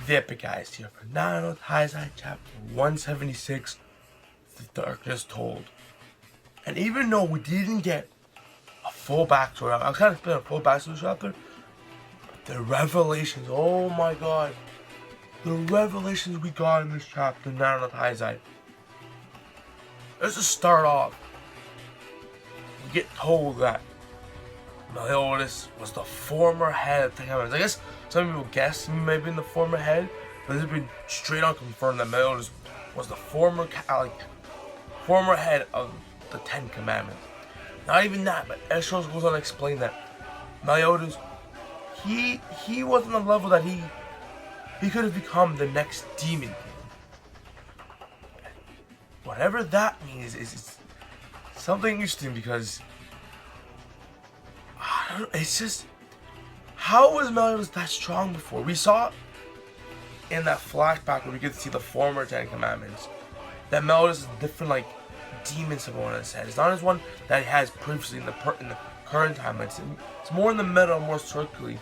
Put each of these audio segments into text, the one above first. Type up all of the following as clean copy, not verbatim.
the epic guys here for Nanatsu No Taizai chapter 176, The Darkness Told. And even though we didn't get a full backstory, I was kind of explaining a full backstory chapter, the revelations, oh my god, the revelations we got in this chapter, Nanatsu No Taizai. Let's just start off. We get told that Meliodas was the former head of the Ten. I guess some people guess he may have been the former head, but this has been straight on confirmed that Meliodas was the former head of the 10 Commandments. Not even that, but Esdras goes on to explain that Meliodas, he wasn't on the level that he could have become the next demon king. Whatever that means is something interesting, because I don't know, it's just, how was Meliodas that strong before? We saw in that flashback where we get to see the former 10 Commandments that Meliodas is different, like demon someone has said. It's not as one that he has previously in the current time. It's more in the middle, more circularly.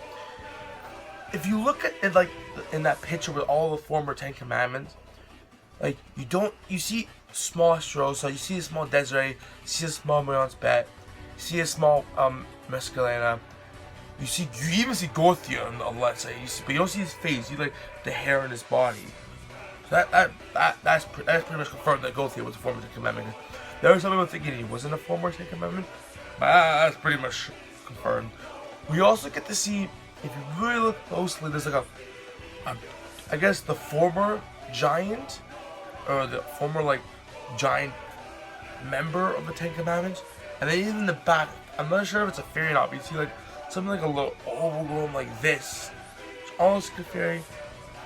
If you look at it, like in that picture with all the former 10 Commandments, like you see small Esdras, you see a small Desiree, you see a small Meliodas Bet, you see a small Mescalina. You even see Gothia on let's say, but you don't see his face. You see like the hair in his body. So that's pretty much confirmed that Gothia was a former 10 Commandment. There were some people thinking he wasn't a former 10 Commandment, but that's pretty much confirmed. We also get to see, if you really look closely, there's like I guess the former giant, or the former like giant member of the 10 Commandments, and then even in the back, I'm not sure if it's a fairy or not, but you see like something like a little oval going like this. It's almost like a fairy.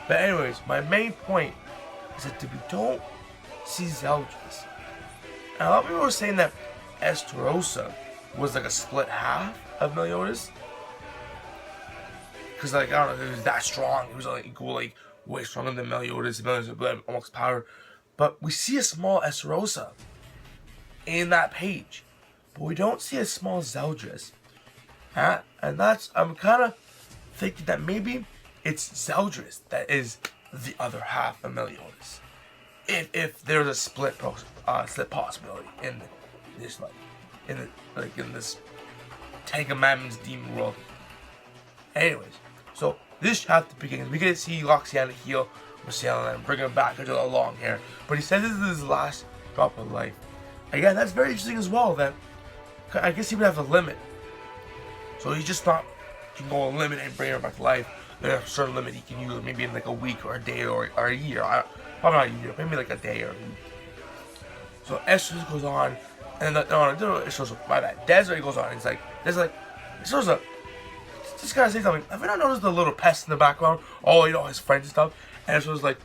But anyways, my main point is that we don't see Zeldris. And a lot of people were saying that Estarossa was like a split half of Meliodas. Because like, I don't know, he was that strong. He was like equal, like way stronger than Meliodas. Meliodas had almost power. But we see a small Estarossa in that page. But we don't see a small Zeldris. And that's, I'm kind of thinking that maybe it's Zeldris that is the other half of Meliodas. If there's a split possibility in this in this 10 Commandments demon world. Anyways, so this chapter begins. We get to see Loxiana heal Marcella and bring him back into the long hair. But he says this is his last drop of life. Again, that's very interesting as well. That I guess he would have a limit. So he's just not can go a limit and bring her back to life. There's a certain limit he can use, maybe in like a week or a day or a year. Probably not a year, maybe like a day or a week. So Esdras goes on, and my bad. Desiree goes on, and it's like, Esdras, just gotta say something. Have you not noticed the little pest in the background? Oh, you know, his friends and stuff? And Esdras like,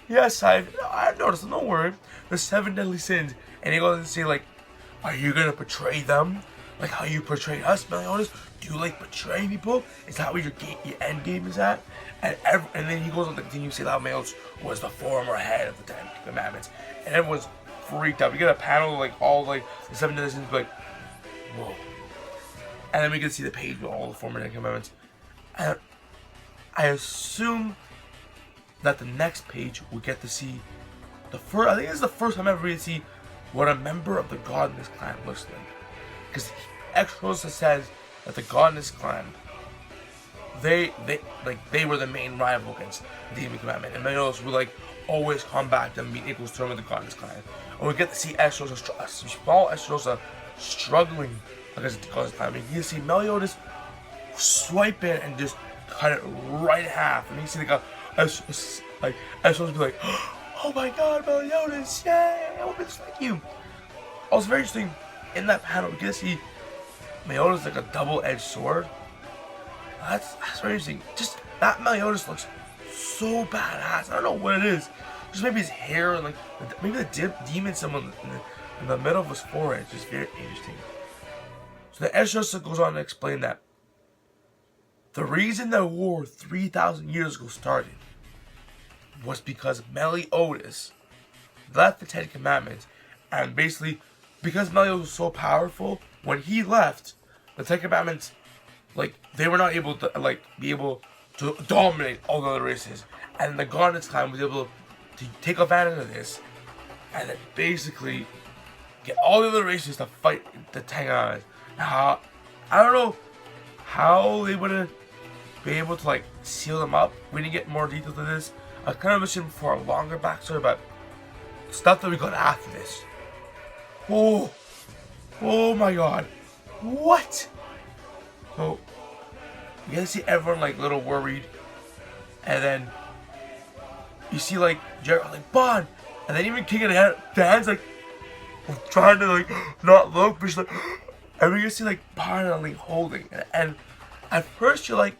yes, I've noticed them, don't worry. The 7 deadly sins. And he goes and say like, are you gonna betray them? Like how you portrayed us, Meliodas? Do you like betray people? Is that what your end game is at? And then he goes on to continue to say that Meliodas was the former head of the 10 Commandments. And everyone's freaked out. We get a panel of like all like the 7 deadly sins, like, whoa. And then we can see the page with all the former 10 Commandments. And I assume that the next page we get to see the first. I think this is the first time I ever really see what a member of the Godness clan looks like. Because Estarossa says that the Godness clan, they were the main rival against the Demon Commandment, and Meliodas would like always combat them, be equal term with the Godness clan. And we get to see small Estarossa struggling against the Godness clan. I mean, you see Meliodas swipe in and just cut it right in half, and you see Estarossa be like, oh my God, Meliodas, yay! I want to be just like you. Also, very interesting. In that panel, we get to see Meliodas like a double-edged sword. That's very interesting. Just that Meliodas looks so badass. I don't know what it is. Just maybe his hair and like maybe the demon symbol in the middle of his forehead. It's just very interesting. So the Estarossa goes on to explain that the reason the war 3,000 years ago started was because Meliodas left the 10 Commandments, and basically, because Meliodas was so powerful, when he left, the 10 Commandments, like, they were not able to, like, be able to dominate all the other races. And the Gauntlet's clan was able to take advantage of this and then basically get all the other races to fight the Tengai. Now, I don't know how they would have been able to like seal them up. We didn't get more details of this. I was kind of wishing for a longer backstory, but stuff that we got after this. Oh my god. What? So, you guys see everyone like a little worried. And then, you see like Jericho like, Ban! And then even King of the Hands like, trying to like, not look, but she's like, and we can see like Ban and Elanie holding. And at first you're like,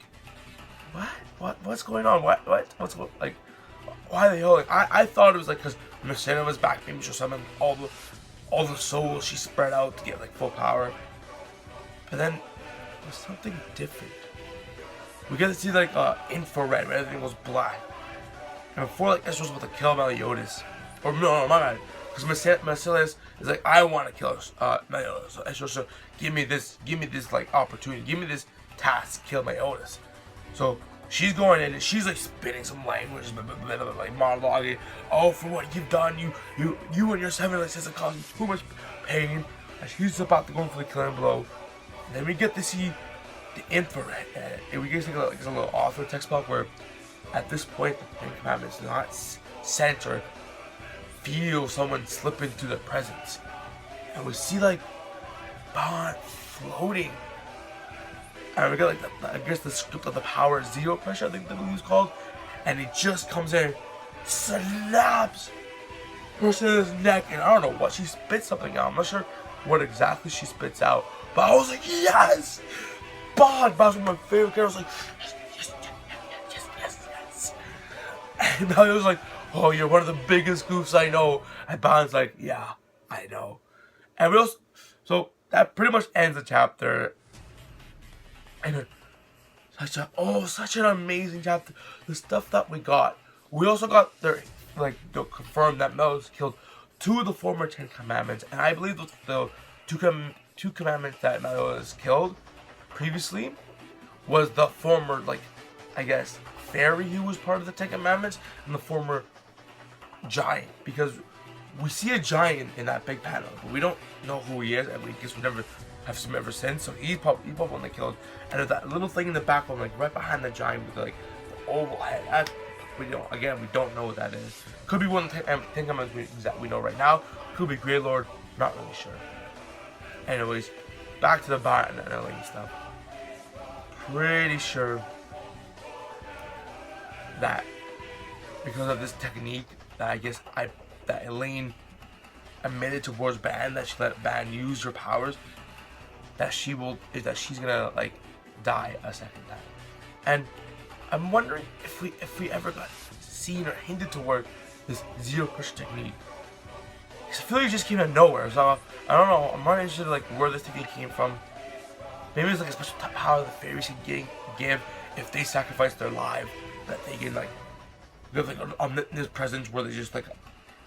what's going on? What's like, why are they holding? I thought it was like because Messina was back, maybe she'll summon all the souls she spread out to get like full power. But then there's something different. We get to see like infrared where everything was black. And before like Ezra's about to kill Meliodas. Or no, my bad. Because Messina is like, I want to kill Meliodas. So Ezra's like, give me this like opportunity, give me this task to kill Meliodas. So she's going in and she's like spitting some language, like monologuing. Oh, for what you've done, you and your 7 like sisters causing too much pain. And she's about to go in for the killing blow. And then we get to see the infrared. And we get to see like a little author text box where, at this point, the Ten Commandments do not sense or feel someone slip into their presence. And we see like Ban floating. And we get like I guess the script of the power zero pressure, I think the movie's called. And he just comes in, snaps Person's neck, and I don't know what she spits something out. I'm not sure what exactly she spits out. But I was like, yes! Ban's one of my favorite characters. I was like, yes. And now he was like, oh, you're one of the biggest goofs I know. And Ban's like, yeah, I know. And we also, so that pretty much ends the chapter. And such an amazing chapter. The stuff that we got. We also got their, like, confirmed that Meliodas killed 2 of the former 10 commandments. And I believe the two commandments that Meliodas killed previously was the former, like, I guess, fairy who was part of the 10 commandments and the former giant. Because we see a giant in that big panel, but we don't know who he is, and we guess we never have seen him ever since. So he's probably one that killed. And there's that little thing in the background, like right behind the giant with like the oval head. We don't know what that is. Could be one of the 10 commandments that we know right now. Could be Grey Lord. Not really sure. Anyways, back to the Ban and Elanie stuff. Pretty sure that because of this technique that I guess that Elaine admitted towards Ban, that she let Ban use her powers, that she's gonna like die a second time. And I'm wondering if we ever got seen or hinted toward this zero pressure technique. Because I feel like it just came out of nowhere. So I don't know. I'm not interested in like where this technique came from. Maybe it's like a special power the fairies can give if they sacrifice their life, that they can like give like an omnipotent presence where they just like,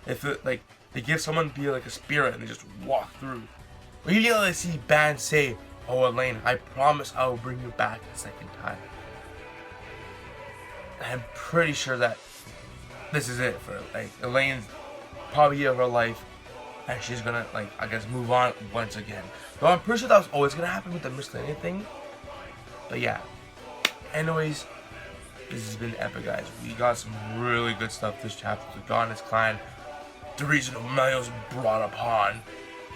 if it like they give someone be like a spirit and they just walk through. Or you know, I see Ban say, "Oh Elaine, I promise I will bring you back a second time." And I'm pretty sure that this is it for like Elaine's probably year of her life, and she's gonna like I guess move on once again. Though I'm pretty sure that was always gonna happen with the miscellaneous thing. But yeah. Anyways, this has been epic, guys. We got some really good stuff this chapter. The God and his clan, the reason Meliodas brought upon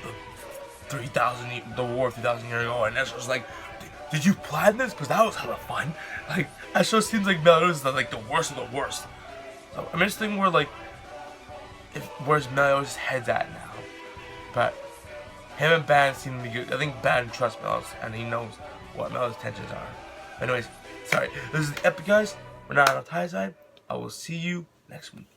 the war 3,000 years ago, and Ezra's like, did you plan this? Because that was hella fun. Like, Ezra seems like Meliodas is like the worst of the worst. So I'm interested where like, where's Meliodas' head's at now. But him and Ban seem to be good. I think Ban trusts Meliodas and he knows what Meliodas' intentions are. Anyways, sorry. This is the epic, guys. We're Nanatsu No Taizai. I will see you next week.